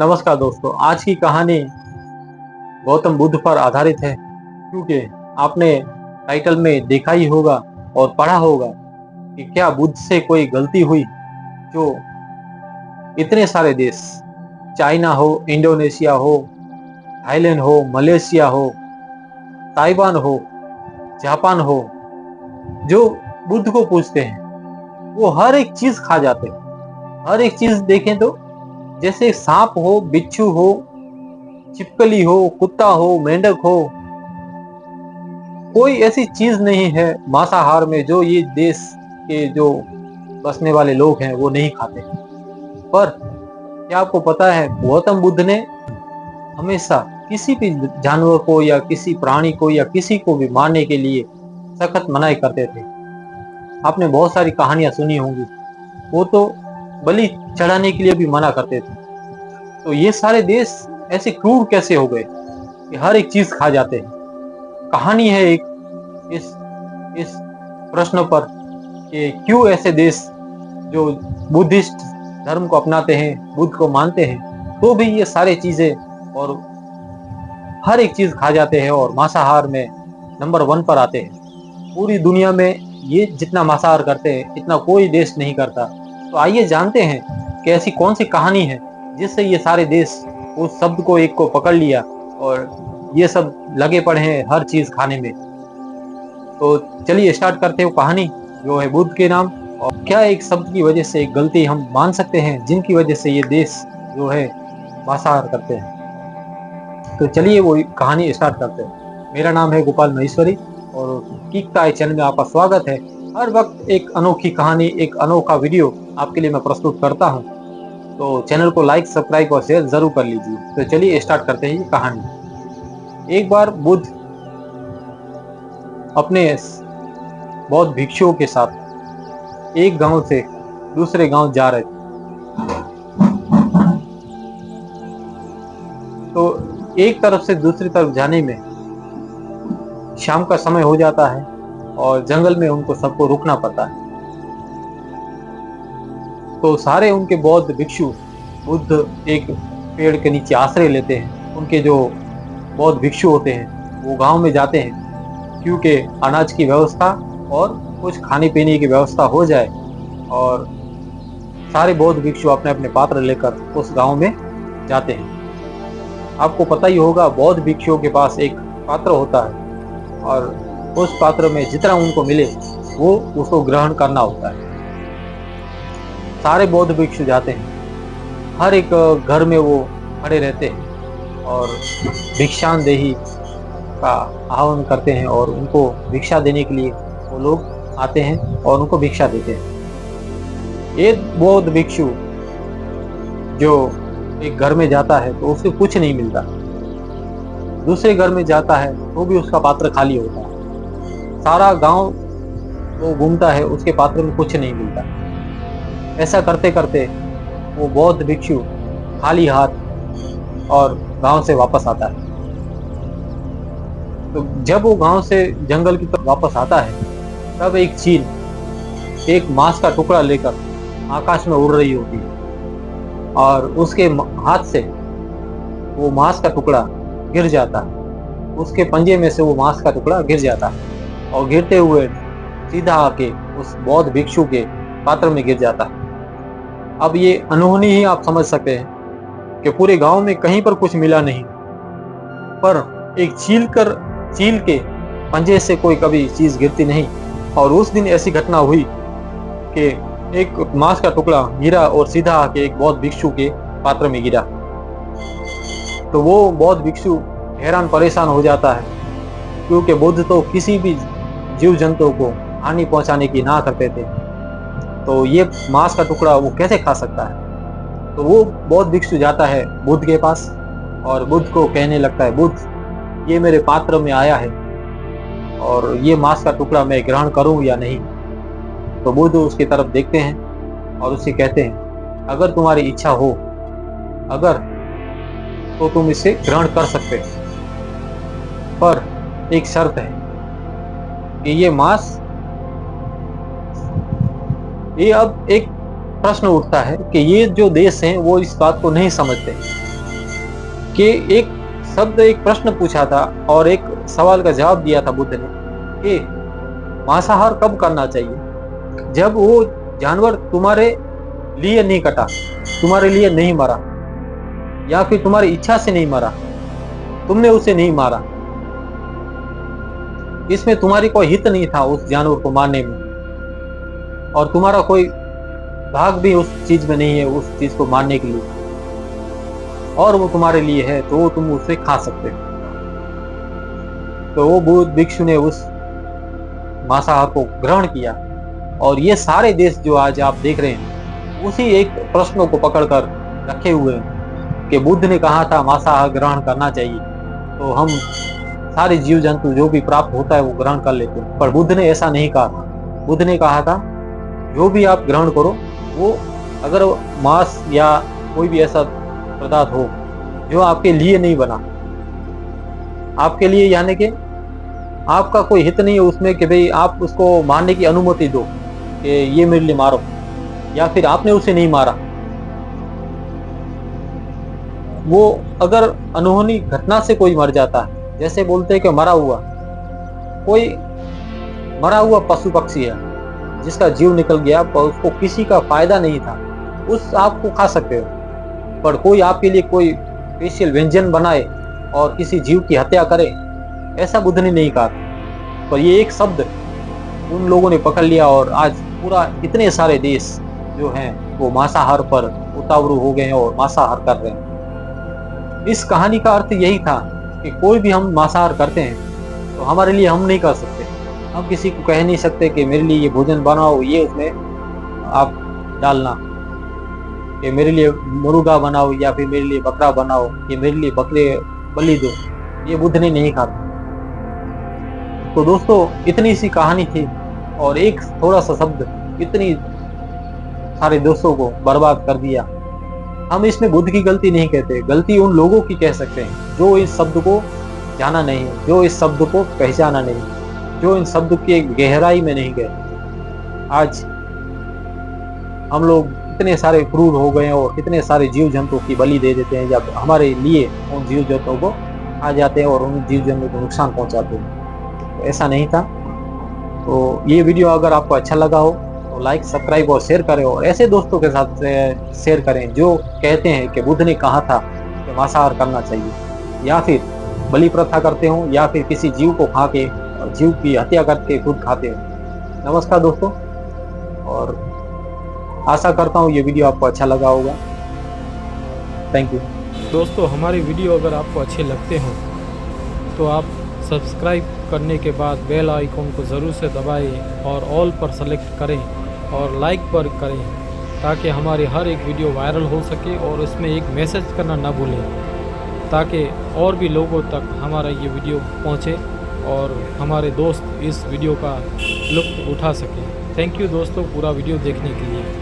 नमस्कार दोस्तों, आज की कहानी गौतम बुद्ध पर आधारित है क्योंकि आपने टाइटल में देखा ही होगा और पढ़ा होगा कि क्या बुद्ध से कोई गलती हुई जो इतने सारे देश, चाइना हो, इंडोनेशिया हो, थाईलैंड हो, मलेशिया हो, ताइवान हो, जापान हो, जो बुद्ध को पूछते हैं वो हर एक चीज खा जाते हैं। हर एक चीज देखें तो जैसे सांप हो, बिच्छू हो, छिपकली हो, कुत्ता हो, मेंढक हो, कोई ऐसी चीज नहीं है मांसाहार में जो ये देश के जो बसने वाले लोग हैं वो नहीं खाते। पर क्या आपको पता है गौतम बुद्ध ने हमेशा किसी भी जानवर को या किसी प्राणी को या किसी को भी मारने के लिए सख्त मनाही करते थे। आपने बहुत सारी कहानियां सुनी होंगी, वो तो बलि चढ़ाने के लिए भी मना करते थे। तो ये सारे देश ऐसे क्रूर कैसे हो गए कि हर एक चीज खा जाते हैं? कहानी है एक इस प्रश्न पर कि क्यों ऐसे देश जो बुद्धिस्ट धर्म को अपनाते हैं, बुद्ध को मानते हैं, तो भी ये सारी चीजें और हर एक चीज खा जाते हैं और मांसाहार में नंबर 1 पर आते हैं। पूरी दुनिया में ये जितना मांसाहार करते हैं इतना कोई देश नहीं करता। तो आइए जानते हैं कि ऐसी कौन सी कहानी है जिससे ये सारे देश उस शब्द को एक को पकड़ लिया और ये सब लगे पड़े हैं हर चीज खाने में। तो चलिए स्टार्ट करते हो कहानी जो है बुद्ध के नाम। और क्या एक शब्द की वजह से एक गलती हम मान सकते हैं जिनकी वजह से ये देश जो है मांसाहार करते हैं? तो चलिए वो कहानी स्टार्ट करते हैं। मेरा नाम है गोपाल महेश्वरी और कीकता चैनल में आपका स्वागत है। हर वक्त एक अनोखी कहानी, एक अनोखा वीडियो आपके लिए मैं प्रस्तुत करता हूँ। तो चैनल को लाइक, सब्सक्राइब और शेयर जरूर कर लीजिए। तो चलिए स्टार्ट करते हैं ये कहानी। एक बार बुद्ध अपने बौद्ध भिक्षुओं के साथ एक गांव से दूसरे गांव जा रहे थे। तो एक तरफ से दूसरी तरफ जाने में शाम का समय हो जाता है और जंगल में उनको सबको रुकना पड़ता है। तो सारे उनके बौद्ध भिक्षु बुद्ध एक पेड़ के नीचे आश्रय लेते हैं। उनके जो बौद्ध भिक्षु होते हैं वो गांव में जाते हैं क्योंकि अनाज की व्यवस्था और कुछ खाने पीने की व्यवस्था हो जाए। और सारे बौद्ध भिक्षु अपने अपने पात्र लेकर उस गांव में जाते हैं। आपको पता ही होगा बौद्ध भिक्षुओं के पास एक पात्र होता है और उस पात्र में जितना उनको मिले वो उसको ग्रहण करना होता है। सारे बौद्ध भिक्षु जाते हैं, हर एक घर में वो खड़े रहते हैं और भिक्षांदेही का आह्वान करते हैं और उनको भिक्षा देने के लिए वो लोग आते हैं और उनको भिक्षा देते हैं। एक बौद्ध भिक्षु जो एक घर में जाता है तो उसे कुछ नहीं मिलता, दूसरे घर में जाता है तो भी उसका पात्र खाली होता है। सारा गांव वो घूमता है, उसके पात्र में कुछ नहीं मिलता। ऐसा करते करते वो बौद्ध भिक्षु खाली हाथ और गांव से वापस आता है। तो जब वो गांव से जंगल की तरफ वापस आता है तब एक चील एक मांस का टुकड़ा लेकर आकाश में उड़ रही होती है और उसके हाथ से वो मांस का टुकड़ा गिर जाता है। उसके पंजे में से वो मांस का टुकड़ा गिर जाता है और गिरते हुए सीधा आके उस बौद्ध भिक्षु के पात्र में गिर जाता है। अब ये अनहोनी ही आप समझ सकते हैं कि पूरे गांव में कहीं पर कुछ मिला नहीं, पर एक चील के पंजे से कोई कभी चीज गिरती नहीं। और उस दिन ऐसी घटना हुई कि एक मांस का टुकड़ा गिरा और सीधा आके एक बौद्ध भिक्षु के पात्र में गिरा। तो वो बौद्ध भिक्षु हैरान परेशान हो जाता है क्योंकि बुद्ध तो किसी भी जीव जंतु को हानि पहुंचाने की ना करते थे, तो ये मांस का टुकड़ा वो कैसे खा सकता है? तो वो बौद्ध भिक्षु जाता है बुद्ध के पास और बुद्ध को कहने लगता है, बुद्ध ये मेरे पात्र में आया है और ये मांस का टुकड़ा मैं ग्रहण करूं या नहीं? तो बुद्ध उसकी तरफ देखते हैं और उससे कहते हैं, अगर तुम्हारी इच्छा हो अगर तो तुम इसे ग्रहण कर सकते हो, पर एक शर्त है कि ये अब एक प्रश्न उठता है कि ये जो देश हैं वो इस बात को नहीं समझते कि एक शब्द, एक प्रश्न पूछा था और एक सवाल का जवाब दिया था बुद्ध ने कि मांसाहार कब करना चाहिए, जब वो जानवर तुम्हारे लिए नहीं कटा, तुम्हारे लिए नहीं मरा, या फिर तुम्हारी इच्छा से नहीं मरा, तुमने उसे नहीं मारा, इसमें तुम्हारी कोई हित नहीं था उस जानवर को मारने में, और तुम्हारा कोई भाग भी उस चीज में नहीं है उस चीज को मारने के लिए, और वो तुम्हारे लिए है तो तुम उसे खा सकते हो। तो वो बुद्ध भिक्षु ने उस मांसाहार को ग्रहण किया, और ये सारे देश जो आज आप देख रहे हैं उसी एक प्रश्न को पकड़कर रखे हुए हैं कि बुद्ध ने कहा था मांसाहार ग्रहण करना चाहिए, तो हम सारे जीव जंतु जो भी प्राप्त होता है वो ग्रहण कर लेते हैं। पर बुद्ध ने ऐसा नहीं कहा था। बुद्ध ने कहा था जो भी आप ग्रहण करो वो अगर मांस या कोई भी ऐसा पदार्थ हो जो आपके लिए नहीं बना, आपके लिए यानी कि आपका कोई हित नहीं है उसमें कि भाई आप उसको मारने की अनुमति दो कि ये मेरे लिए मारो, या फिर आपने उसे नहीं मारा, वो अगर अनहोनी घटना से कोई मर जाता है, जैसे बोलते हैं कि कोई मरा हुआ पशु पक्षी है जिसका जीव निकल गया पर उसको किसी का फायदा नहीं था, उस आपको खा सकते हो। पर कोई आपके लिए कोई स्पेशल व्यंजन बनाए और किसी जीव की हत्या करे, ऐसा बुद्ध ने नहीं कहा। पर ये एक शब्द उन लोगों ने पकड़ लिया और आज पूरा इतने सारे देश जो हैं वो मांसाहार पर उतावरू हो गए हैं और मांसाहार कर रहे हैं। इस कहानी का अर्थ यही था कि कोई भी हम मांसाहार करते हैं तो हमारे लिए हम नहीं कर सकते। हम किसी को कह नहीं सकते कि मेरे लिए ये भोजन बनाओ, ये उसमें आप डालना, कि मेरे लिए मुर्गा बनाओ या फिर मेरे लिए बकरा बनाओ, ये मेरे लिए बकरे बलि दो, ये बुद्ध ने नहीं कहा। तो दोस्तों इतनी सी कहानी थी और एक थोड़ा सा शब्द इतनी सारे दोस्तों को बर्बाद कर दिया। हम इसमें बुद्ध की गलती नहीं कहते, गलती उन लोगों की कह सकते हैं जो इस शब्द को जाना नहीं, जो इस शब्द को पहचाना नहीं, जो इन शब्द के गहराई में नहीं गए। आज हम लोग इतने सारे क्रूर हो गए और कितने सारे जीव जंतु की बलि दे देते हैं, जब हमारे लिए उन जीव जंतुओं को आ जाते हैं और उन जीव जंतुओं को नुकसान पहुंचाते हैं। तो ऐसा नहीं था। तो ये वीडियो अगर आपको अच्छा लगा हो तो लाइक, सब्सक्राइब और शेयर करें, और ऐसे दोस्तों के साथ शेयर करें जो कहते हैं कि बुद्ध ने कहा था कि मांसाहार करना चाहिए, या फिर बलि प्रथा करते हो, या फिर किसी जीव को खा के, जीव की हत्या करके खुद खाते हो। नमस्कार दोस्तों, और आशा करता हूँ ये वीडियो आपको अच्छा लगा होगा। थैंक यू दोस्तों। हमारी वीडियो अगर आपको अच्छे लगते हो तो आप सब्सक्राइब करने के बाद बेल आइकॉन को ज़रूर से दबाएं और ऑल पर सेलेक्ट करें और लाइक पर करें, ताकि हमारी हर एक वीडियो वायरल हो सके, और इसमें एक मैसेज करना ना भूलें ताकि और भी लोगों तक हमारा ये वीडियो पहुँचे और हमारे दोस्त इस वीडियो का लुत्फ़ उठा सकें। थैंक यू दोस्तों पूरा वीडियो देखने के लिए।